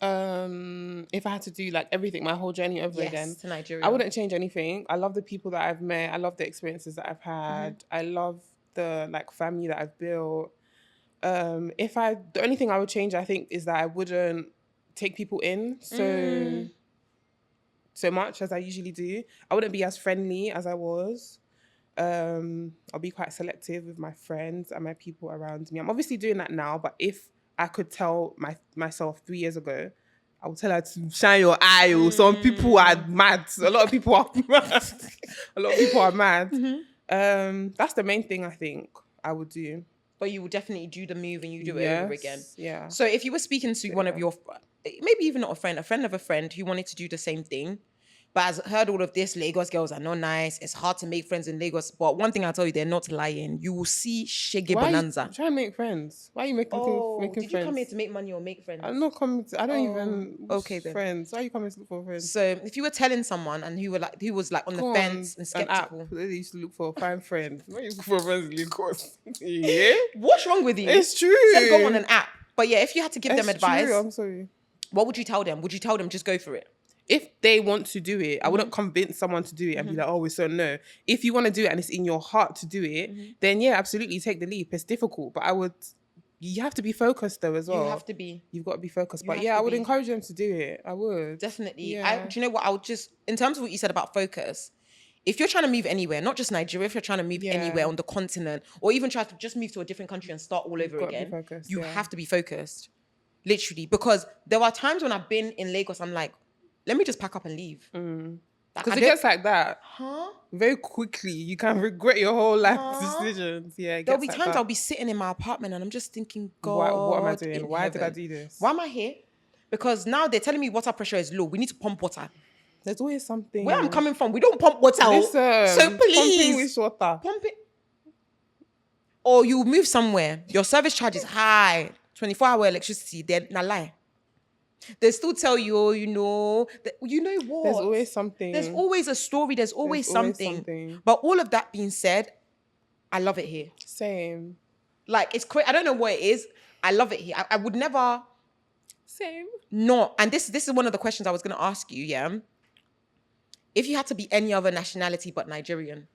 If I had to do like everything, my whole journey over again to Nigeria, I wouldn't change anything. I love the people that I've met. I love the experiences that I've had. I love the like family that I've built. The only thing I would change, I think, is that I wouldn't take people in so much as I usually do. I wouldn't be as friendly as I was. I'll be quite selective with my friends and my people around me. I'm obviously doing that now, but if I could tell myself 3 years ago, I would tell her to shine your eye. Some people are mad. A lot of people are mad. Mm-hmm. That's the main thing I think I would do. But you would definitely do the move and you do it over again. Yeah. So if you were speaking to one of your, maybe even not a friend of a friend who wanted to do the same thing, but has heard all of this, Lagos girls are not nice. It's hard to make friends in Lagos. But one thing I'll tell you, they're not lying. You will see Shege Bonanza. Try and make friends. Why are you making friends? Did you come here to make money or make friends? I'm not coming I don't even... Okay then. Friends. Why are you coming to look for friends? So if you were telling someone and who was like on the fence and skeptical. They used to look for a fine friend. Why are you looking for friends in Lagos? Yeah? What's wrong with you? It's true. Said go on an app. But yeah, if you had to give them advice. True. I'm sorry. What would you tell them? Would you tell them just go for it? If they want to do it, I wouldn't convince someone to do it and be like, oh, it's so no. If you want to do it and it's in your heart to do it, then yeah, absolutely take the leap. It's difficult, but you have to be focused though as well. You have to be. You've got to be focused. But yeah, I would encourage them to do it. I would. Definitely. Yeah. Do you know what? I would just, in terms of what you said about focus, if you're trying to move anywhere, not just Nigeria, if you're trying to move anywhere on the continent, or even try to just move to a different country and start all over again, you have to be focused. Literally. Because there are times when I've been in Lagos, I'm like, let me just pack up and leave. Because it gets like that. Very quickly. You can regret your whole life decisions. Yeah, there'll be times I'll be sitting in my apartment and I'm just thinking, God, what am I doing? Why did I do this? Why am I here? Because now they're telling me water pressure is low. We need to pump water. There's always something. Where I'm coming from, we don't pump water. So please. Pumping with water. Pump it. Or you move somewhere. Your service charge is high. 24-hour electricity. They're not lie. They still tell you, you know what? There's always something. There's always a story. There's always something. But all of that being said, I love it here. Same. Like, it's crazy. I don't know what it is. I love it here. I would never... Same. No. And this is one of the questions I was going to ask you, yeah? If you had to be any other nationality but Nigerian,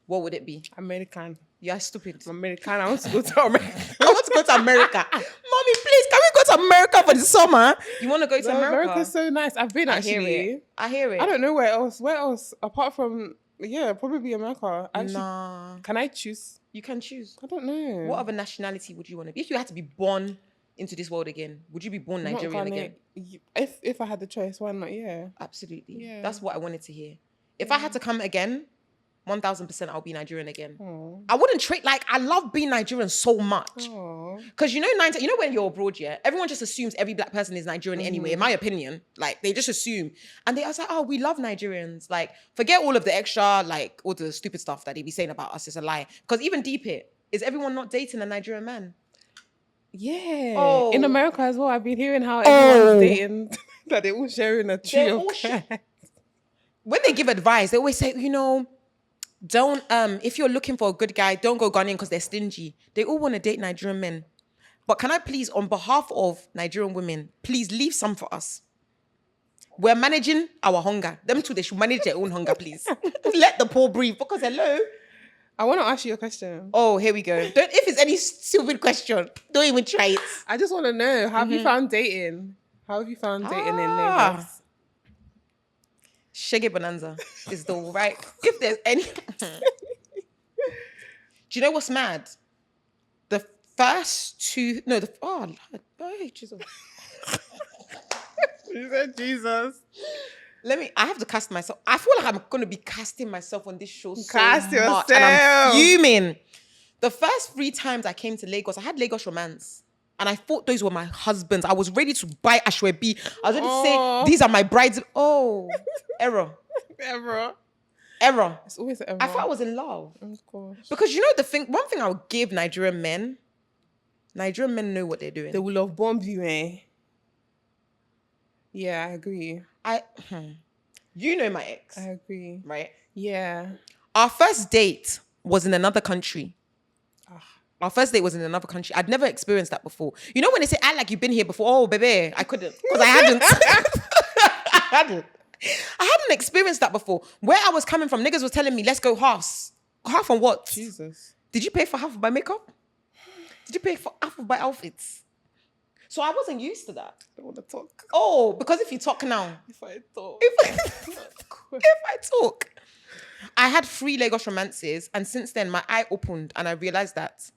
what would it be? American. You're stupid. I'm American. I want to go to America. I want to go to America. Mommy, please, can we go to America for the summer? You want to go to No, America? America's so nice. I've been actually. I hear it. I don't know where else. Where else? Apart from, probably America. Actually, Nah. can I choose? You can choose. I don't know. What other nationality would you want to be? If you had to be born into this world again, would you be born Not Nigerian Ghana. again? If I had the choice, why not? Yeah. Absolutely. Yeah. That's what I wanted to hear. If I had to come again, 1000% I'll be Nigerian again. Aww. I wouldn't trade, like, I love being Nigerian so much. Because you know when you're abroad, yeah, everyone just assumes every black person is Nigerian anyway, in my opinion. Like, they just assume. And they are like, oh, we love Nigerians. Like, forget all of the extra, like, all the stupid stuff that they be saying about us is a lie. Because even deep it, is everyone not dating a Nigerian man? Yeah. Oh. In America as well, I've been hearing how everyone's dating, that they're all sharing a tree of cats. When they give advice, they always say, you know, don't, if you're looking for a good guy, don't go Ghanaian because they're stingy. They all want to date Nigerian men. But can I please, on behalf of Nigerian women, please leave some for us. We're managing our hunger. Them two, they should manage their own hunger, please. Let the poor breathe, because hello. I want to ask you a question. Oh, here we go. If it's any stupid question, don't even try it. I just want to know, how have you found dating? How have you found dating in Lagos? Shaggy Bonanza is the right. If there's any. Do you know what's mad? The first two. No, oh, Lord. Oh, Jesus. You said Jesus. I have to cast myself. I feel like I'm going to be casting myself on this show so Cast much. yourself. And I'm fuming. The first 3 times I came to Lagos, I had Lagos romance. And I thought those were my husbands. I was ready to buy Ashwebi. I was ready to say, these are my brides. Oh, error. Error. It's always an error. I thought I was in love. Of course. Because you know the thing, one thing I would give Nigerian men know what they're doing. They will have bombed you, eh? Yeah, I agree. You know my ex. I agree. Right? Yeah. Our first date was in another country. Our first date was in another country. I'd never experienced that before. You know when they say, act like you've been here before? Oh, baby, I couldn't. Because I hadn't. I hadn't experienced that before. Where I was coming from, niggas was telling me, let's go halves. Half on what? Jesus. Did you pay for half of my makeup? Did you pay for half of my outfits? So I wasn't used to that. I don't want to talk. Oh, because if you talk now. If I talk. If I talk. I had 3 Lagos romances, and since then my eye opened and I realized that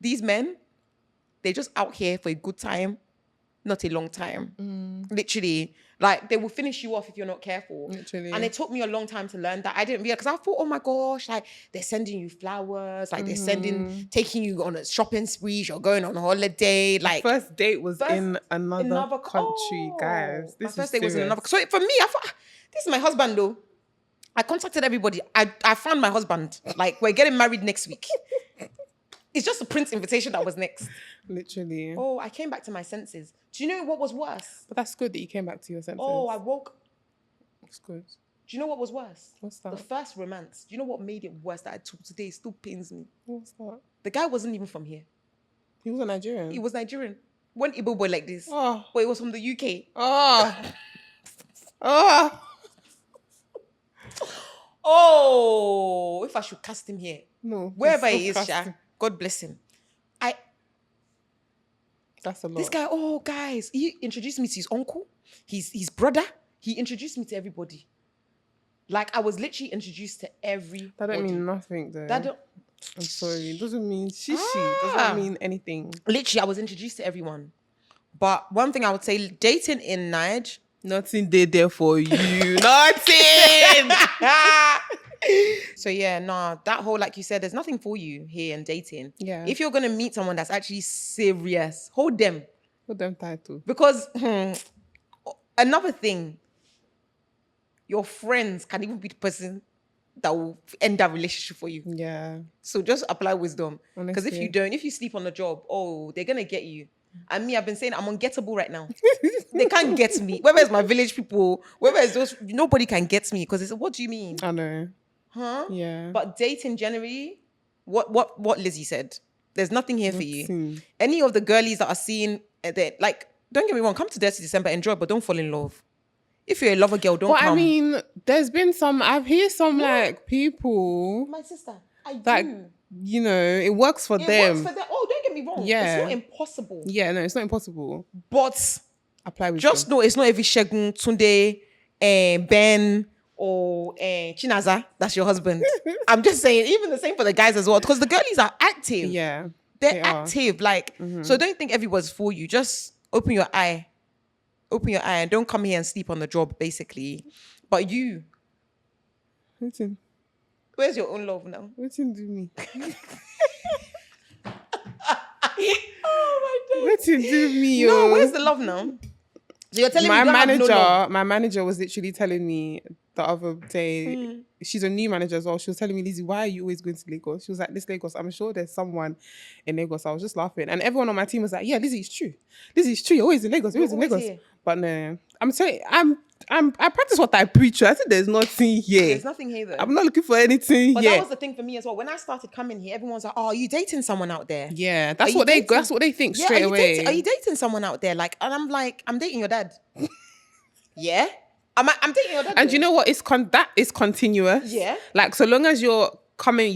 these men, they're just out here for a good time, not a long time. Literally. Like, they will finish you off if you're not careful. Literally. And it took me a long time to learn that. I didn't realize, because I thought, oh my gosh, like, they're sending you flowers, like, they're taking you on a shopping spree, you're going on a holiday. Like, First date was in another country, guys. My first date was in another. So for me, I thought, this is my husband, though. I contacted everybody. I found my husband. Like, we're getting married next week. It's just a Prince invitation that was next. Literally. Oh, I came back to my senses. Do you know what was worse? But that's good that you came back to your senses. Oh, I woke. It's good. Do you know what was worse? What's that? The first romance. Do you know what made it worse that I took today? It still pains me. What's that? The guy wasn't even from here. He was a Nigerian. He was Nigerian. One Igbo boy like this. Oh. But he was from the UK. Oh. Oh. Oh, if I should cast him here. No. Wherever he is, Sha, God bless him. That's a lot. This guy, oh, guys, he introduced me to his uncle, his brother. He introduced me to everybody. Like, I was literally introduced to everybody. That don't mean nothing, though. I'm sorry. It doesn't mean shishi. It doesn't mean anything. Literally, I was introduced to everyone. But one thing I would say, dating in Niger, nothing there for you. Nothing. So yeah, nah, that whole, like you said, there's nothing for you here in dating. Yeah. If you're gonna meet someone that's actually serious, hold them. Hold them tight too. Because another thing, your friends can even be the person that will end that relationship for you. Yeah. So just apply wisdom. Because if Honestly. if you sleep on the job, oh, they're gonna get you. And me, I've been saying I'm ungettable right now. They can't get me. Whether it's my village people, whether it's those, nobody can get me. Because it's, what do you mean? I know. Huh? Yeah. But dating generally, what Lizzie said, there's nothing here for you. Nothing. Any of the girlies that are seeing that, like, don't get me wrong, come to Dirty December, enjoy, but don't fall in love. If you're a lover girl, don't come. I mean, there's been I've heard some like people My sister, I that, do. you know, it works for It them. works for them. Oh, don't get me wrong. Yeah. It's not impossible. Yeah, no, it's not impossible. But Apply with just know it's not every Shegun, Tunde, Ben, or Chinaza that's your husband. I'm just saying, even the same for the guys as well, because the girlies are active. Yeah. They're they are. active. Like, so don't think everyone's for you. Just open your eye. Open your eye and don't come here and sleep on the job, basically. But you, Waiting. where's your own love now? Waiting do me. Oh my God. Waiting do me, yo. No, where's the love now? So you're telling me you don't have no love? My manager was literally telling me the other day, she's a new manager as well. She was telling me, Lizzie, why are you always going to Lagos? She was like, this Lagos, I'm sure there's someone in Lagos. I was just laughing. And everyone on my team was like, yeah, Lizzie, it's true. Lizzie, it's true. You're always in Lagos. You're always in Lagos. Here. But no, I'm telling you, I practice what I preach. I said there's nothing here. There's nothing here though. I'm not looking for anything But here. that was the thing for me as well. When I started coming here, everyone's like, oh, are you dating someone out there? Yeah, that's Are you what they dating- that's what they think Yeah, straight away. Are you dating someone out there? Like, and I'm like, I'm dating your dad. Yeah? I'm dating your dad. And though. you know what? That is continuous. Yeah. Like, so long as you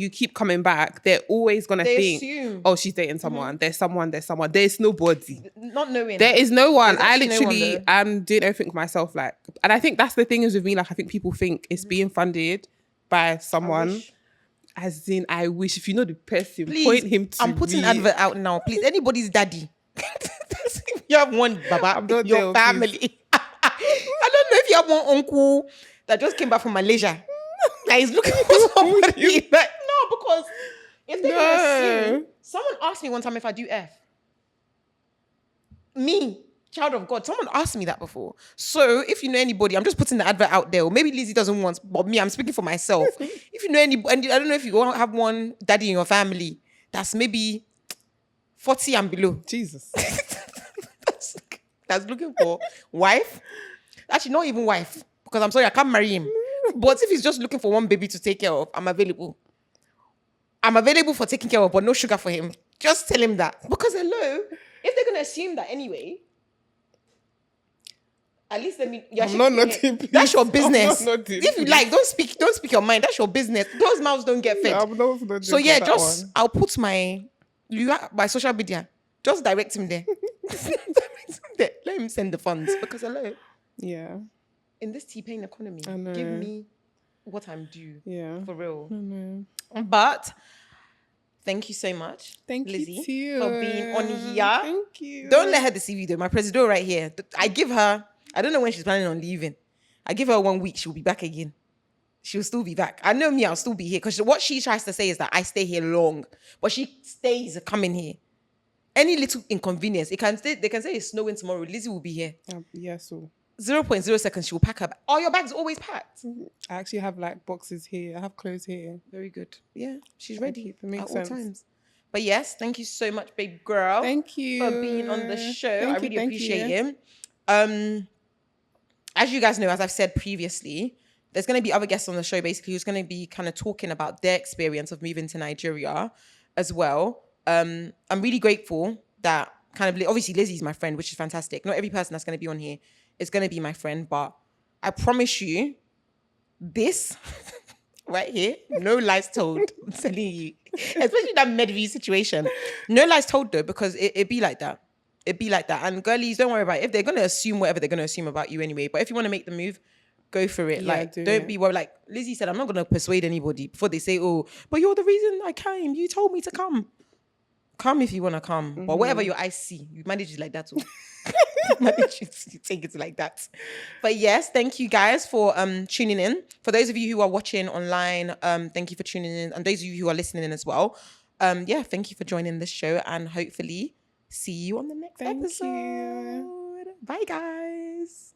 keep coming back, they're always gonna They think, assume. oh, she's dating someone. There's someone. There's nobody. Not knowing. There is no one. There's I actually no one literally though. did everything myself. Like, and I think that's the thing is with me. Like, I think people think it's being funded by someone. wish. As in, I wish if you know the person, Please, point him to I'm putting me. advert out now. Please, anybody's daddy. If you have one baba, I'm not your there, family. I don't know if you have one uncle that just came back from Malaysia. Like he's looking for somebody. Like, no, because if they're gonna assume, someone asked me one time if I do F. Me, child of God, someone asked me that before. So if you know anybody, I'm just putting the advert out there. Or maybe Lizzie doesn't want, but me, I'm speaking for myself. If you know anybody, I don't know if you want to have one daddy in your family that's maybe 40 and below. Jesus. That's looking for wife. Actually, not even wife. Because I'm sorry, I can't marry him. But if he's just looking for one baby to take care of, I'm available. I'm available for taking care of, but no sugar for him. Just tell him that. Because hello, if they're gonna assume that anyway, at least let me. I'm not nothing, please. That's your business. I'm not nothing, If you like, don't speak your mind. That's your business. Those mouths don't get fed. I'm not So yeah, just I'll put my social media. Just direct him there. Let him send the funds because hello. Yeah. In this T-Pain economy, I know. give me what I'm due. Yeah. For real. I know. But thank you so much. Thank Lizzie, you too. for being on here. Thank you. Don't let her deceive you though. My Presido right here. I give her, I don't know when she's planning on leaving. I give her 1 week, she'll be back again. She'll still be back. I know me, I'll still be here. Because what she tries to say is that I stay here long. But she stays coming here. Any little inconvenience, they can say it's snowing tomorrow. Lizzie will be here. Yeah, so 0.0 seconds, she will pack her bag. All your bags are always packed. I actually have like boxes here. I have clothes here. Very good. Yeah, she's ready It makes at sense. all times. But yes, thank you so much, babe girl. Thank you for being on the show. Thank I you, really thank appreciate you. it. As you guys know, as I've said previously, there's going to be other guests on the show basically who's going to be kind of talking about their experience of moving to Nigeria as well. I'm really grateful that kind of, obviously Lizzie's my friend, which is fantastic. Not every person that's going to be on here is going to be my friend, but I promise you this right here, no lies told. I'm telling you, especially that Medview situation. No lies told though, because it be like that. It be like that. And girlies, don't worry about it. If they're going to assume whatever they're going to assume about you anyway, but if you want to make the move, go for it. Yeah, like, do don't it. be worried. Like Lizzie said, I'm not going to persuade anybody before they say, oh, but you're the reason I came. You told me to come. Come if you want to come. Mm-hmm. But whatever your eyes see, you manage it like that too. Manage to take it like that. But yes, thank you guys for tuning in. For those of you who are watching online, thank you for tuning in. And those of you who are listening in as well, yeah, thank you for joining this show. And hopefully see you on the next Thank episode. you. Bye, guys.